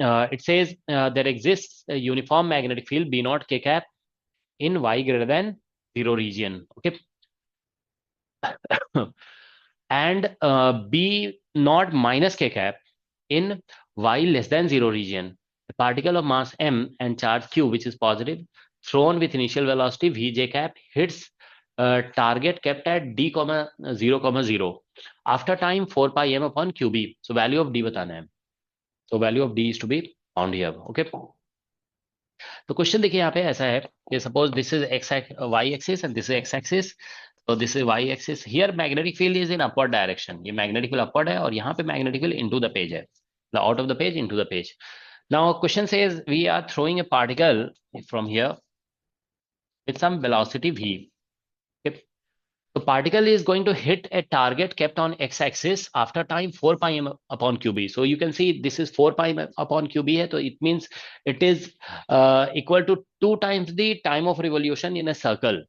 it says there exists a uniform magnetic field B naught K cap in y greater than 0 region. Okay. And B naught minus K cap in y less than 0 region. A particle of mass m and charge q, which is positive, thrown with initial velocity v j cap, hits target kept at d comma 0 0 after time 4 pi m upon qb. So value of d बताना है. So value of d is to be found here. Okay. तो question देखिए यहाँ पे ऐसा है कि suppose this is X Y axis and this is X axis. तो this is Y axis. Here magnetic field is in upward direction. ये magnetic field upward है और यहाँ पे magnetic field into the page है, out of the page into the page. Now question says we are throwing a particle from here with some velocity v. Okay. The particle is going to hit a target kept on x-axis after time 4 pi m upon qb. So you can see this is 4 pi m upon qb है, तो it means it is equal to 2 times the time of revolution in a circle.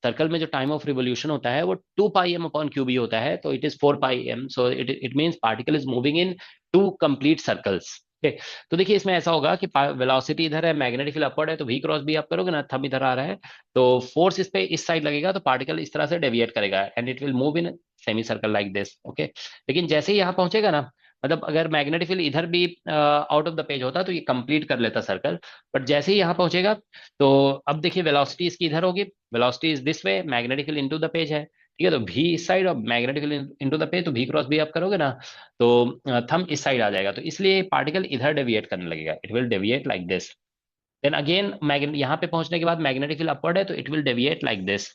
Circle में जो time of revolution होता है वो 2 पाई M upon QB होता है, तो it is 4 pi M. So it means particle is moving in 2 complete circles. तो देखिए इसमें ऐसा होगा कि वेलोसिटी इधर है, मैग्नेटिक फील्ड अपवर्ड है, तो वी क्रॉस बी आप करोगे ना, थंब इधर आ रहा है, तो फोर्स इस पे इस साइड लगेगा, तो पार्टिकल इस तरह से डेविएट करेगा and it will move in semi circle like this. Okay. लेकिन जैसे ही यहाँ पहुंचेगा ना, मतलब अगर मैग्नेटिक फील्ड इधर भी आउट ऑफ द पेज होता तो ये कंप्लीट कर लेता सर्कल, बट जैसे ही यहाँ पहुंचेगा तो अब देखिए वेलोसिटी इसकी इधर होगी, velocity is this way, magnetic field into the page है, ठीक है, तो भी इस साइड और magnetic field into the page, तो भी क्रॉस भी आप करोगे ना तो थंब इस साइड आ जाएगा, तो इसलिए पार्टिकल इधर डेविएट करने लगेगा. It will deviate like this. Then again magnet यहाँ पे पहुंचने के बाद मैग्नेटिक फील्ड अपवर्ड है, तो it will deviate like this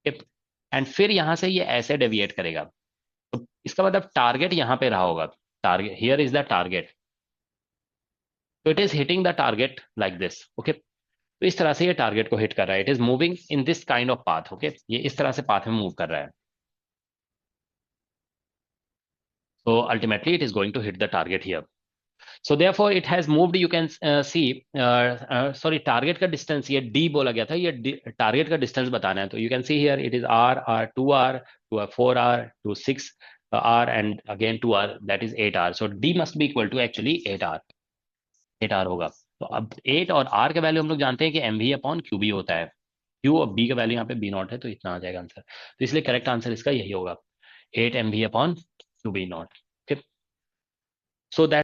and फिर यहाँ से ये ऐसे डेविएट करेगा. तो इसका मतलब टारगेट यहाँ पे रहा होगा. Target here is the target, तो it is hitting the target like this. Okay. तो इस तरह से ये टारगेट को हिट कर रहा है. It is moving in this kind of path. Okay. ये इस तरह से पाथ में मूव कर रहा है. So ultimately it is going to hit the target here. So therefore it has moved. You can see sorry, target का distance ये d बोला गया था, ये target का distance बताना है. तो you can see here it is r, r, 2r, 2r, 4r, 2, 6 r and again 2r, that is 8r. So d must be equal to actually 8r. 8r होगा. तो अब 8 और r का वैल्यू हम लोग जानते हैं कि mv अपॉन qb होता है. q और b का वैल्यू यहाँ पे b नॉट है, तो इतना आ जाएगा आंसर. तो इसलिए करेक्ट आंसर इसका यही होगा, 8 mv upon qb not. Okay. So that